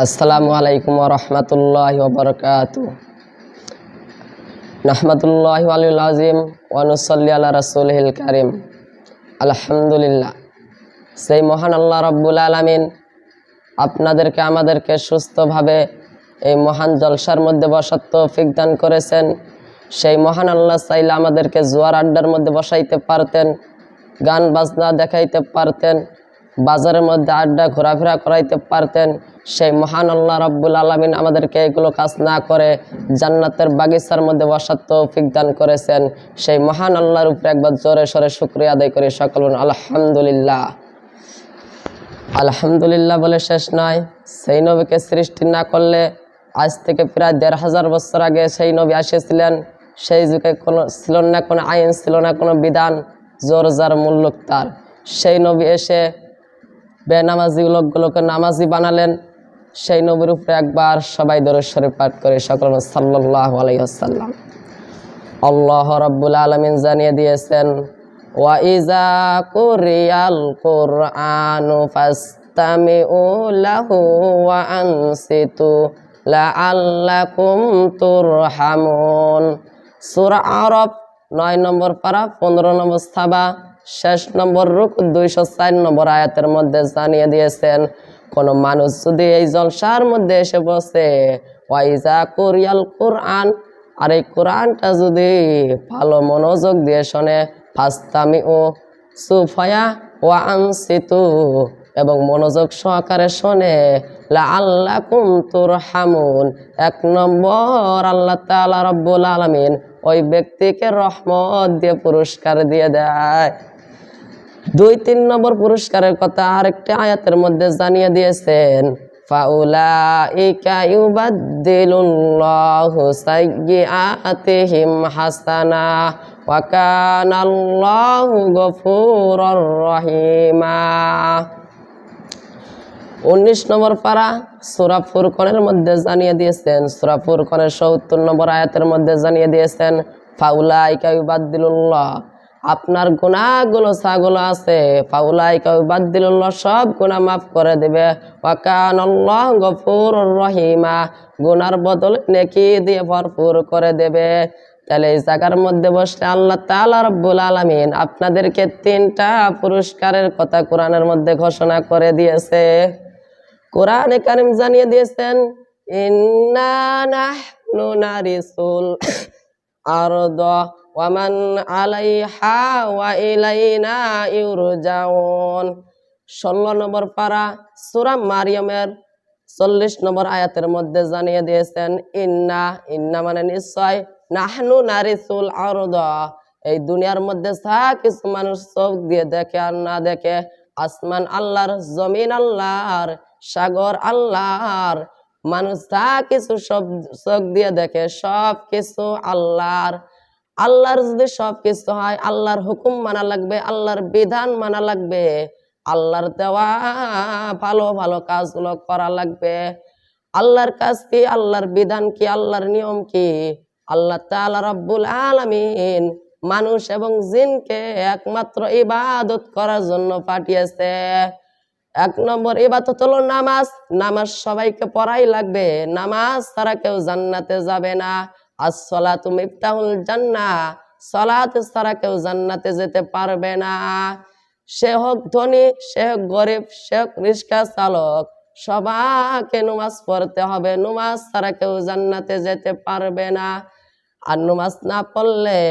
আসসালামু আলাইকুম ওয়া রাহমাতুল্লাহি ওয়া বারাকাতুহু। নাহমাদুল্লাহি ওয়াল আযীম ওয়া নুসাল্লি আলা রাসূলিল কারীম। আলহামদুলিল্লাহ। সেই মহান আল্লাহ রাব্বুল আলামিন আপনাদেরকে আমাদেরকে সুস্থভাবে এই মহান জলসার মধ্যে বসার তৌফিক দান করেছেন। সেই মহান আল্লাহ চাইলে আমাদেরকে জুয়ার আড্ডার মধ্যে বসাইতে পারতেন, গান বাজনা দেখাইতে পারতেন, বাজারের মধ্যে আড্ডা ঘোরাফেরা করাইতে পারতেন। সেই মহান আল্লাহ রাব্বুল আলামিন আমাদেরকে এগুলো কাজ না করে জান্নাতের বাগিচার মধ্যে বসার তৌফিক দান করেছেন। সেই মহান আল্লাহর উপরে একবার জোরে সরে শুকরিয়া আদায় করি সকল আলহামদুলিল্লাহ। আলহামদুলিল্লাহ বলে শেষ নয়। সেই নবীকে সৃষ্টি না করলে আজ থেকে প্রায় ১৫০০ বছর আগে সেই নবী এসেছিলেন। সেই যুগে কোনো ছিল না কোনো আইন, ছিল না কোনো বিধান, জোর যার মুল্লুক তার। সেই নবী এসে বেনামাজি লোকগুলোকে নামাজি বানালেন। সেই নবীর উপরে একবার সবাই দরুদ শরীফ পাঠ করে সকল সাল্লাল্লাহু আলাইহি ওয়াসাল্লাম। আল্লাহ রাব্বুল আলামিন জানিয়ে দিয়েছেন, ওয়া ইযা কুরিয়াল কুরআনু ফাসতামিউ লাহু ওয়া আনসিতু লাআল্লাকুম তুরহামুন। সূরা আরাফ ৯ নম্বর পারা ১৫ নম্বর সাবা শেষ নম্বর রুকু ২০৪ নম্বর আয়াতের মধ্যে জানিয়ে দিয়েছেন, কোন মানুষ যদি এই জলসার মধ্যে এসে বসে ওয়া ইযা কুরিয়াল কুরআন, আর এই কোরআনটা যদি ভালো মনোযোগ দিয়ে শোনে, ফাসতামিউ সুফায়া ওয়া আনসিতু, এবং মনোযোগ সহকারে শোনে, লাআল্লাকুম তুরহামুন, ১ নম্বর আল্লাহ তাআলা রব্বুল আলামিন ওই ব্যক্তিকে রহমত দিয়ে পুরস্কার দিয়ে দেয়। ২-৩ নম্বর পুরস্কারের কথা আরেকটি আয়াতের মধ্যে জানিয়ে দিয়েছেন, ফাউলাইকা ইউবাদদিলুল্লাহু সাইয়্যাতিহিম হাসানা ওয়া কানাল্লাহু গফুরুর রহিমা। ১৯ নম্বর পারা সূরা ফুরকানের মধ্যে জানিয়ে দিয়েছেন, সূরা ফুরকানের ৭০ নম্বর আয়াতের মধ্যে জানিয়ে দিয়েছেন, ফাউলাইকা ইউবাদদিলুল্লাহ, আপনার গুনাহগুলো ছাগুলো আছে, ফাউলাইকা ইউবাদদিলুল্লাহ, সব গুনাহ মাফ করে দেবে, ওয়া কানাল্লাহু গফুরুর রহিমা, গুনার বদলে নেকি দিয়ে ভরপুর করে দেবে। তাহলে এই জায়গার মধ্যে বসে আল্লাহ তাআলা রব্বুল আলামিন আপনাদেরকে ৩টা পুরস্কারের কথা কোরআনের মধ্যে ঘোষণা করে দিয়েছে। কোরআনে কারীম জানিয়ে দিয়েছেন, ইন্না নাহনু নারিসুল আরদা ওয়া মান আলাইহা ওয়া ইলাইনা ইউরজাউন। ১৬ নম্বর পারা সূরা মারইয়ামের ৪০ নম্বর আয়াতের মধ্যে জানিয়ে দিয়েছেন, ইন্না মানে নিশ্চয়, নাহনু নারিসুল আরদা, এই দুনিয়ার মধ্যে যা কিছু মানুষ চোখ দিয়ে দেখে আর না দেখে, আসমান আল্লাহর, জমিন আল্লাহর, সাগর আল্লাহর, মানুষ যা কিছু সব চোখ দিয়ে দেখে সব কিছু আল্লাহর। আল্লাহর যদি সব কিছু হয়, আল্লাহর হুকুম মানা লাগবে, আল্লাহর বিধান মানা লাগবে, আল্লাহর দেওয়া ভালো ভালো কাজগুলো করা লাগবে। আল্লাহর কাজ কি, আল্লাহর বিধান কি, আল্লাহর নিয়ম কি? আল্লাহ তাআলা রব্বুল আলামিন মানুষ এবং জিনকে একমাত্র ইবাদত করার জন্য পাঠিয়েছে। ১ নম্বর ইবাদত হলো নামাজ। নামাজ সবাইকে পড়াই লাগবে, নামাজ ছাড়া কেউ জান্নাতে যাবে না। আস-সালাতু মিফতাহুল জান্নাহ, সালাত ছাড়া কেউ জান্নাতে যেতে পারবে না। সে হোক ধনী, সে হোক গরিব, সে হোক রিক্সা চালক, সবাইকে নামাজ পড়তে হবে, নামাজ ছাড়া কেউ জান্নাতে যেতে পারবে না। আর নামাজ না পড়লে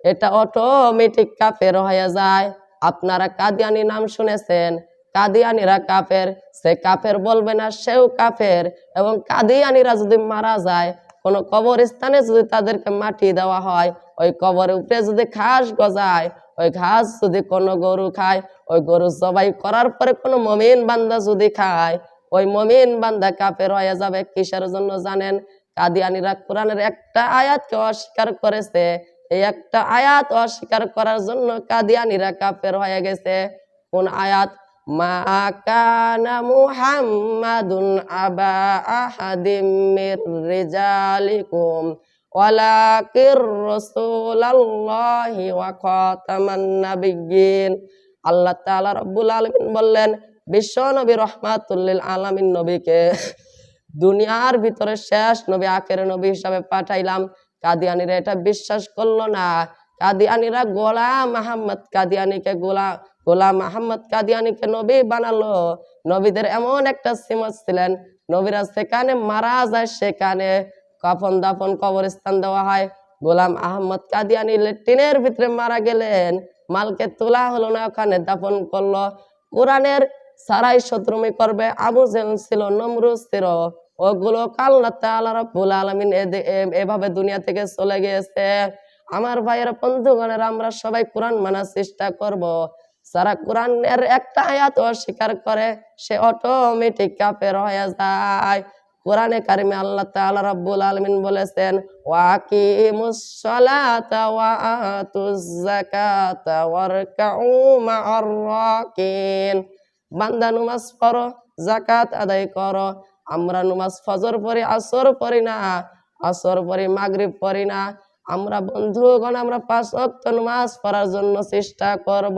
এটা অটোমেটিক কাফের হয়ে যায়। আপনারা কাদিয়ানি নাম শুনেছেন, কাদিয়ানিরা কাফের, সে কাফের বলবে না, সেও কাফের। এবং কাদিয়ানিরা যদি মারা যায়, কোনো কবরস্থানে যদি তাদেরকে মাটি দেওয়া হয়, ওই কবরের উপরে যদি ঘাস গজায়, ওই ঘাস যদি কোনো গরু খায়, ওই গরু জবাই করার পরে কোনো মুমিন বান্দা যদি খায়, ওই মুমিন বান্দা কাফের হয়ে যাবে। কিসের জন্য জানেন? কাদিয়ানিরা কোরআনের একটা আয়াতকে অস্বীকার করেছে, এই একটা আয়াত অস্বীকার করার জন্য কাদিয়ানিরা কাফের হয়ে গেছে। কোন আয়াত? মা কানা মুহাম্মাদুন আবা আহাদিম মির রিজালিকুম ওয়ালাকির রাসূলুল্লাহি ওয়া খাতামান নাবিয়্যিন। আল্লাহ তাআলা রব্বুল আলামিন বললেন, বিশ্ব নবী রহমাতুল লিল আলামিন নবীকে দুনিয়ার ভিতরে শেষ নবী, আখের নবী হিসাবে পাঠাইলাম। কাদিয়ানিরা এটা বিশ্বাস করলো না। কাদিয়ানিরা গোলাম আহমদ কাদিয়ানিকে গোলাম আহমদ কাদিয়ানিকে নবী বানালো। নবীদের এমন একটা সিমত ছিলেন, নবীরা সেখানে মারা যায়, সেখানে কাফন দাফন কবরস্থান দেওয়া হয়। গোলাম আহমদ কাদিয়ানি লেট্রিনের ভিতরে মারা গেলেন, মালকে তোলা হলো না, ওখানে দাফন করলো। কোরআনের সারাই শত্রুমি করবে। আবু জেহেল ছিল, নমরুদ ছিল, ওগুলো আল্লাহ তাআলা রাব্বুল আলামিন এভাবে দুনিয়া থেকে চলে গিয়েছে। আমার ভাইয়ের বন্ধুগণের, আমরা সবাই কোরআন মানার চেষ্টা করব। যারা কোরআনের একটা আয়াত অস্বীকার করে সে অটোমেটিক কাফের হয়ে যায়। কোরআনে কারিমে আল্লাহ তাআলা রাব্বুল আলামিন বলেছেন, ওয়াকিমুস সালাতা ওয়া আতুজ যাকাতা ওয়ারকাউ মা'আর রাকিন। বান্দা নামাজ পড়ো, যাকাত আদায় করো। আমরা নামাজ ফজর পড়ি, আসর পড়ি না, আসর পড়ি, মাগরিব পড়ি না। আমরা বন্ধুগণ, আমরা 5 ওয়াক্ত নামাজ পড়ার জন্য চেষ্টা করব।